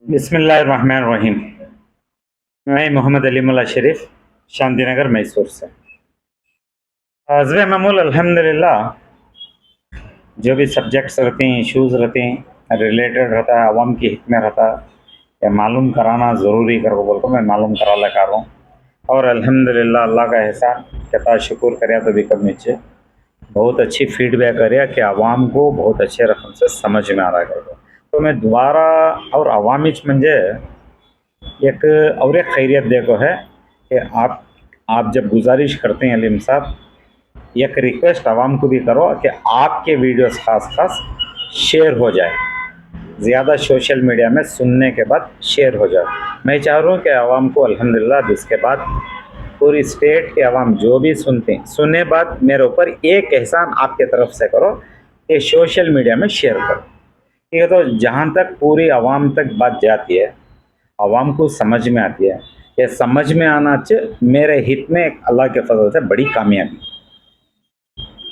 बिस्मिल्लाहिर्रहमानिर्रहीम। मैं मोहम्मद अली मुल्ला शरीफ, शांतिनगर मैसूर से। हज़रत मामूल अल्हम्दुलिल्लाह, जो भी सब्जेक्ट्स रहते हैं, इश्यूज़ रहते हैं, रिलेटेड रहता है आवाम की हित में रहता है, ये मालूम कराना ज़रूरी कर बोल को मैं मालूम करा लगा रहा हूँ। और अल्हम्दुलिल्लाह अल्लाह का एहसान कहता शुक्र करे तो भी कम नीचे बहुत अच्छी फीडबैक करे कि आवाम को बहुत अच्छे रकम से समझ में आ रहा है। तो मैं दोबारा और अवामिच म्हणजे एक और एक खैरियत देखो है कि आप जब गुजारिश करते हैं अलीम साहब, एक रिक्वेस्ट आवाम को भी करो कि आपके वीडियोस खास शेयर हो जाए, ज़्यादा सोशल मीडिया में सुनने के बाद शेयर हो जाए। मैं चाह रहा हूँ कि आवाम को अल्हम्दुलिल्लाह इसके बाद पूरी स्टेट के आवाम जो भी सुनते हैं, सुनने बाद मेरे ऊपर एक एहसान आपके तरफ से करो कि सोशल मीडिया में शेयर करो। ठीक है, तो जहाँ तक पूरी आवाम तक बात जाती है, आवाम को समझ में आती है, ये समझ में आना मेरे हित में एक अल्लाह के फजल से बड़ी कामयाबी।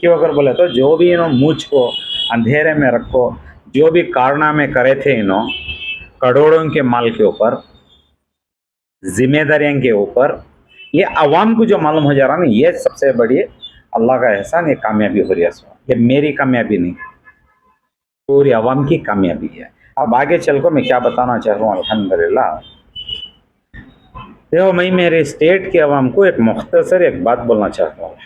क्यों अगर बोले तो जो भी मुझ को अंधेरे में रखो, जो भी कारनामे करे थे करोड़ों के माल के ऊपर, जिम्मेदारियों के ऊपर, ये आवाम को जो मालूम हो जा रहा ना, ये सबसे बड़ी अल्लाह का एहसान, ये कामयाबी हो रही है। ये मेरी कामयाबी नहीं, पूरी आवाम की कामयाबी है। अब आगे चल को मैं क्या बताना चाह रहा हूँ, अल्हम्दुलिल्लाह देखो, मैं मेरे स्टेट के अवाम को एक मुख्तसर एक बात बोलना चाहता हूँ।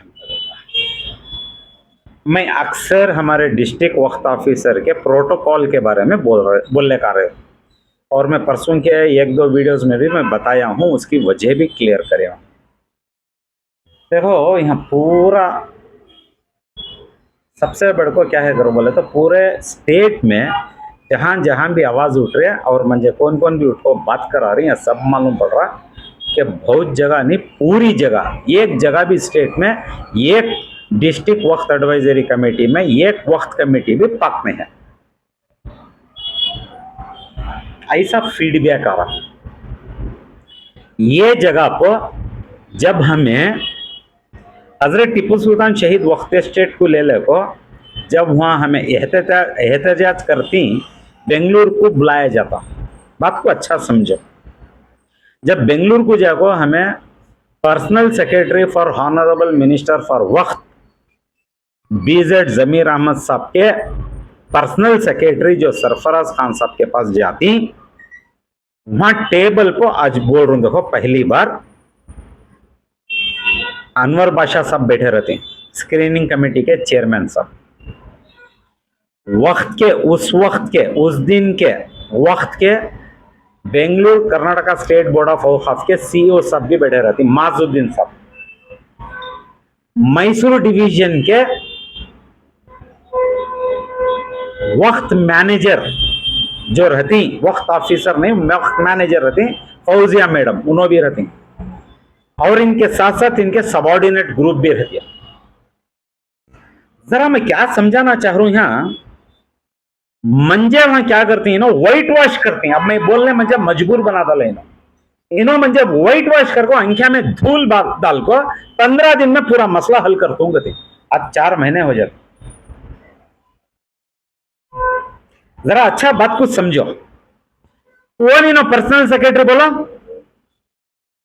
मैं अक्सर हमारे डिस्ट्रिक्ट वक्त ऑफिसर के प्रोटोकॉल के बारे में बोलने का रहे, और मैं परसों के एक दो वीडियोस में भी मैं बताया हूँ, उसकी वजह भी क्लियर करे हूँ। देखो, यहाँ पूरा सबसे बड़ को क्या है करो बोले तो पूरे स्टेट में जहाँ जहाँ भी आवाज़ उठ रही है और मुझे कौन कौन भी उठो बात करा रही है, सब मालूम पड़ रहा कि बहुत जगह नहीं, पूरी जगह, एक जगह भी स्टेट में एक डिस्ट्रिक्ट वक्त एडवाइजरी कमेटी में एक वक्त कमेटी भी पाक में है, ऐसा फीडबैक आ रहा। ये जगह पर जब हमें हजरत टिप्पू सुल्तान शहीद वक्त स्टेट को ले ले को, जब वहाँ हमें एहतजाज करती बेंगलुरु को बुलाया जाता, बात को अच्छा समझो, जब बेंगलुरु को जाको हमें personal secretary for honourable minister for वक्त बीजेड जमीर अहमद साहब के पर्सनल सेक्रेटरी जो सरफराज खान साहब के पास जाती, वहां टेबल को आज बोल रहा हूं, देखो पहली बार अनवर बादशाह साहब बैठे रहते, स्क्रीनिंग कमेटी के चेयरमैन साहब, उस दिन के वक्त के Bengaluru Karnataka state board of औकाफ के सीईओ साहब भी बैठे रहते, माजुद्दीन साहब, मैसूर डिवीजन के वक्त मैनेजर जो रहती, वक्त ऑफिसर नहीं वक्त मैनेजर रहती फौजिया मैडम, उन्होंने भी रहती, और इनके साथ साथ इनके सबऑर्डिनेट ग्रुप भी रहती है। जरा मैं क्या समझाना चाह रहा हूं, यहां मंजे वहां क्या करती है व्हाइट वॉश करती हैं। अब मैं बोलने मंजे मजबूर बना डाले इन्हों मंजे व्हाइट वॉश कर को अंख्या में धूल डाल को 15 दिन में पूरा मसला हल कर दूंगा। आज 4 महीने हो जाते, जरा अच्छा बात कुछ समझो। कौन इन्हों पर्सनल सेक्रेटरी बोलो,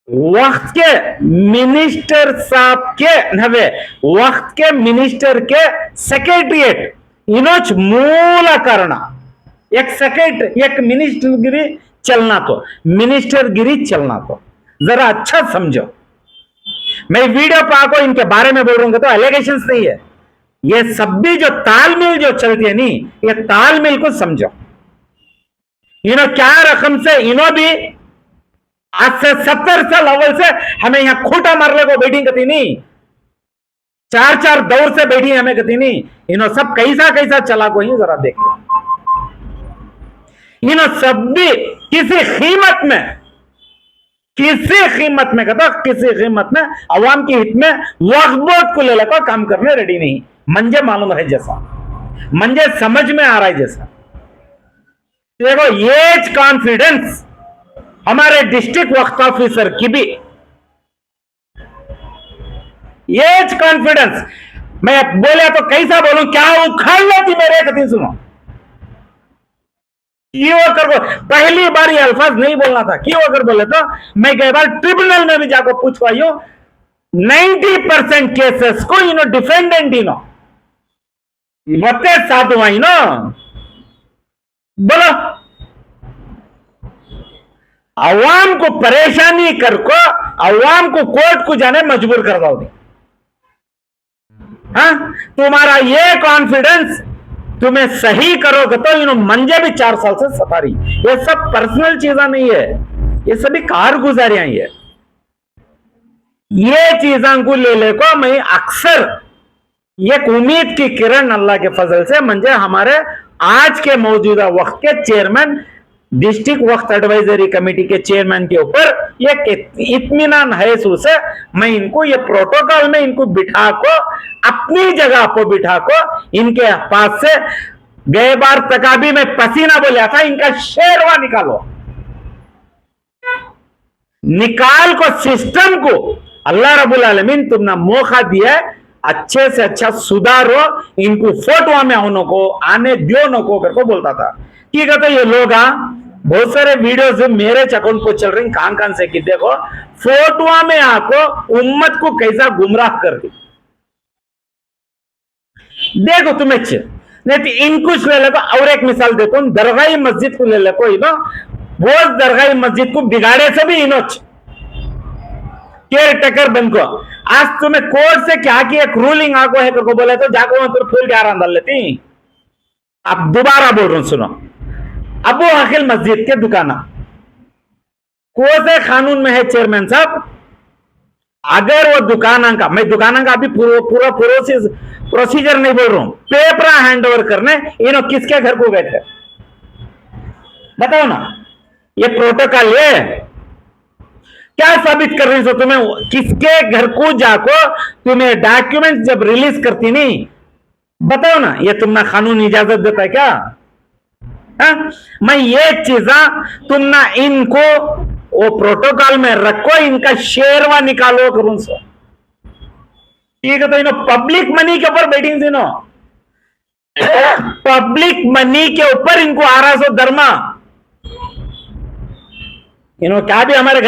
वक्त के मिनिस्टर साहब के नवे, वक्त के मिनिस्टर के सेक्रेटरिएट इनोच मूल कारण एक सेक्रेटरी एक मिनिस्टर गिरी चलना, तो मिनिस्टर गिरी चलना, तो जरा अच्छा समझो। मैं वीडियो पाको इनके बारे में बोल रहा हूं तो एलिगेशंस नहीं है, ये सब भी जो तालमेल जो चलती है नहीं, ये तालमेल को समझो। इन्हों क्या रकम से इन्हों भी आज से 70 साल अव्वल से हमें यहां खोटा मारने को बैठी कती नहीं, 4 दौर से बैठी हमें कती नहीं, इन्हों सब कैसा कैसा चला को ही जरा देखो। इन्हों सब भी किसी कीमत में कहता, किसी कीमत में अवाम की हित में वक्फ बोर्ड को ले लेकर काम करने रेडी नहीं। मंजे मालूम है जैसा, मंजे समझ में आ रहा है जैसा। देखो, ये कॉन्फिडेंस हमारे डिस्ट्रिक्ट वक्त ऑफिसर की भी, ये कॉन्फिडेंस मैं बोले तो कैसा बोलूं, क्या उखाड़ लेती मेरे कति सुनो। क्यों कर को पहली बार ये अल्फाज नहीं बोलना था, क्यों अगर बोले तो मैं कई बार ट्रिब्यूनल में भी जाकर पूछ पाई हूं, 90% केसेस को डिफेंडेंट मत साथ हुआ बोलो, अवाम को परेशानी कर को अवाम को कोर्ट को जाने मजबूर कर दो। हाँ, तुम्हारा ये कॉन्फिडेंस तुम्हें सही करोगे तो मंजे भी 4 साल से सता रही। ये सब पर्सनल चीजा नहीं है, ये सभी कारगुजारियां ही है। ये चीजों को ले ले को मैं अक्सर एक उम्मीद की किरण अल्लाह के फजल से मंजे हमारे आज के मौजूदा वक्त के चेयरमैन, डिस्ट्रिक्ट वक्त एडवाइजरी कमेटी के चेयरमैन के ऊपर एक इत्मीनान है से मैं इनको ये प्रोटोकॉल में इनको बिठा को अपनी जगह को बिठा को इनके पास से गए बार तकाबी में पसीना बोला था, इनका शेरवा निकालो, निकाल को सिस्टम को अल्लाह रब्बुल आलमीन तुमने मौका दिया, अच्छे से अच्छा सुधारो, इनको फोटो में आने दियो नको करके बोलता था। की कहते ये लोग बहुत सारे वीडियोस मेरे अकाउंट को चल रही कान से कि देखो फोटो में आको उम्मत को कैसा गुमराह कर दी। देखो तुम्हें नहीं तो इनको ले लो। और एक मिसाल देता हूं, दरगाही मस्जिद को ले लो, वो दरगाही मस्जिद को बिगाड़े से भी इनोच केयर टेकर बन को आज तुम्हें कोर्ट से क्या की एक रूलिंग आको है को बोले तो जाको तो फूल के आराम डाल लेती। अब दोबारा बोल रहा हूं सुनो, अबू अखिल मस्जिद के दुकाना कौन से कानून में है चेयरमैन साहब, अगर वो दुकाना का मैं दुकाना का अभी पूरा प्रोसीजर नहीं बोल रहा हूं, पेपर हैंड ओवर करने इन्हों किसके घर को गए थे बताओ ना, ये प्रोटोकॉल ये क्या साबित कर रही हो तुम्हें, किसके घर को जाको तुम्हें डॉक्यूमेंट जब रिलीज करती नहीं बताओ ना, ये तुमने कानून इजाजत देता है क्या? मैं ये चीजा तुमना इनको वो प्रोटोकॉल में रखो, इनका शेरवा निकालो करूं सो ठीक है। तो इन्हों पब्लिक मनी के ऊपर बैटिंग इनो पब्लिक मनी के ऊपर इनको 1200 दरमा इन्हों क्या भी हमारे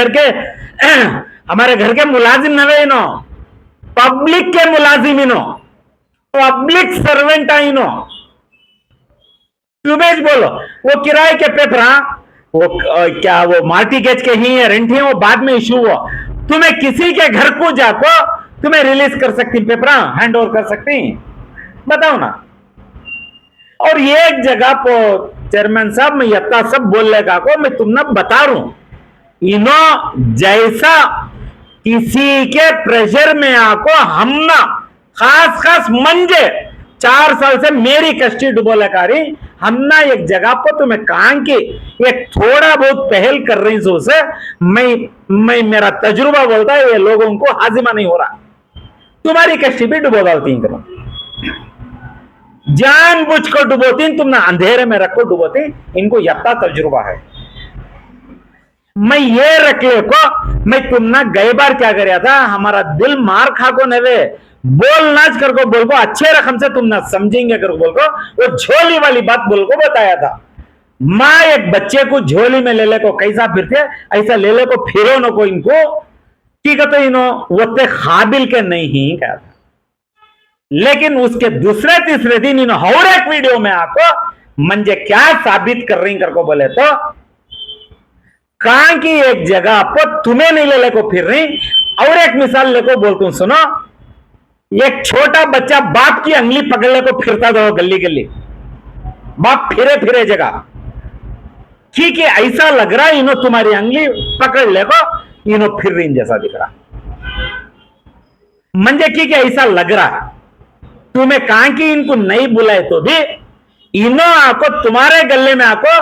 घर के मुलाजिम नवे इनो पब्लिक के मुलाजिम इनो पब्लिक सर्वेंट इनो सुबेश बोलो वो किराए के पेपर वो क्या वो मार्टी गेज के ही है रेंट है वो बाद में इशू हुआ, तुम्हें किसी के घर को जाको तुम्हें रिलीज कर सकती पेपर हैंड ओवर कर सकती बताओ ना। और ये एक जगह पर चेयरमैन साहब मैं यत्ता सब बोलने का को मैं तुमने बता रहा हूं, इनो जैसा किसी के प्रेशर में आको हमना खास मंजे 4 साल से मेरी कष्टी डुबोलेकारी हमना एक जगह पर तुम्हें कहा कि एक थोड़ा बहुत पहल कर रही सो से मैं मेरा तजुर्बा बोलता है ये लोगों को हाजिमा नहीं हो रहा, तुम्हारी कष्टी भी डुबो डालती करो जानबूझ को डुबोती, तुमने अंधेरे में रखो डुबोती, इनको यत्ता तजुर्बा है। मैं ये रख ले को मैं तुमने गए बार क्या कराया था, हमारा दिल मार खा को नवे बोल नाच कर को बोल को अच्छे रकम से तुम ना समझेंगे कर को बोल को वो झोली वाली बात बोल को बताया था। माँ एक बच्चे को झोली में ले ले को कैसा फिरते ऐसा ले ले को फिरो न को इनको ठीक है। तो इनो वो काबिल के नहीं कहा था, लेकिन उसके दूसरे तीसरे दिन इनो और एक वीडियो में आपको मंजे क्या साबित कर रही कर को बोले तो कहां की एक जगह पर तुम्हें नहीं ले ले को फिर रही। और एक मिसाल लेको बोलता हूं सुनो, एक छोटा बच्चा बाप की अंगली पकड़ने को फिरता था गली गली, बाप फिरे जगह ठीक है ऐसा लग रहा है इनो तुम्हारी अंगली पकड़ ले को इनो फिर रही जैसा दिख रहा मंजे ठीक है ऐसा लग रहा है। तुम्हें कहा कि इनको नहीं बुलाए तो भी इनो आको तुम्हारे गले में आको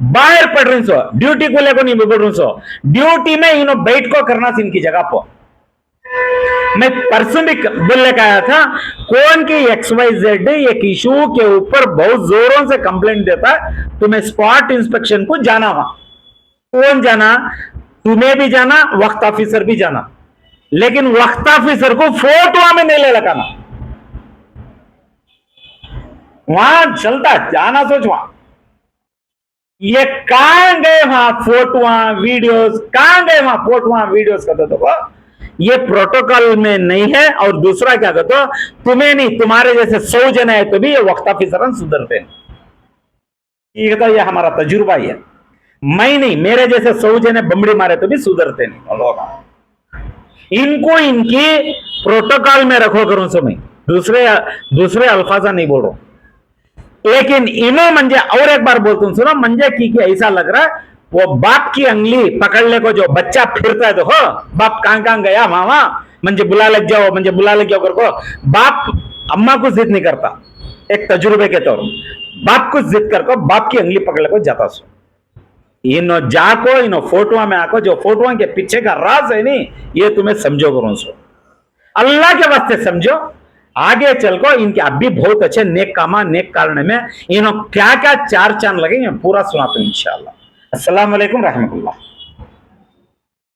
बाहर पड़ रही सो, ड्यूटी को लेकर नहीं बोल रही सो, ड्यूटी में इनो बैठ को करना इनकी जगह पर। मैं परसों भी बोलने का आया था कौन की XYZ एक इशू के ऊपर बहुत जोरों से कंप्लेंट देता है, तुम्हें स्पॉट इंस्पेक्शन को जाना वहां कौन जाना, तुम्हें भी जाना वक्त ऑफिसर भी जाना, लेकिन वक्त ऑफिसर को फोटो में नहीं ले लगाना, वहां चलता जाना सोच वहां ये कहां गए वहां फोटोआ वीडियोस, कहां गए वहां फोटोआ वीडियोस कहते तो ये प्रोटोकॉल में नहीं है। और दूसरा क्या कहते हो, तुम्हें नहीं, तुम्हारे जैसे 100 जन है तो भी ये वक्त ऑफिसर सुधरते हैं। ये कहता ये हमारा तजुर्बा ही है। मैं नहीं, मेरे जैसे 100 जन बमड़ी मारे तो भी सुधरते नहीं लोग। इनको इनकी प्रोटोकॉल में रखो करूं सो मैं दूसरे दूसरे अल्फाजा नहीं बोल रहा हूं। लेकिन इनो मंजे और एक बार बोलता हूं, सुनो मंजे की ऐसा लग रहा है वो बाप की अंगली पकड़ने को जो बच्चा फिरता है तो हो बाप कहां गया मामा मंजे बुला लग जाओ, मंजे बुला लग जाओ करको बाप अम्मा को जिद नहीं करता। एक तजुर्बे के तौर बाप को जिद करको बाप की अंगली पकड़ को जाता सो इनो जाको इनो फोटो में आको जो फोटो के पीछे का राज है नहीं ये तुम्हें समझो करो सो अल्लाह के वास्ते समझो। आगे चल को इनके अब भी बहुत अच्छे नेक कामा नेक कारण में इन्हों क्या क्या चार चांद लगेंगे पूरा सुनाता हूं इंशाअल्लाह। अस्सलाम वालेकुम रहमतुल्लाह।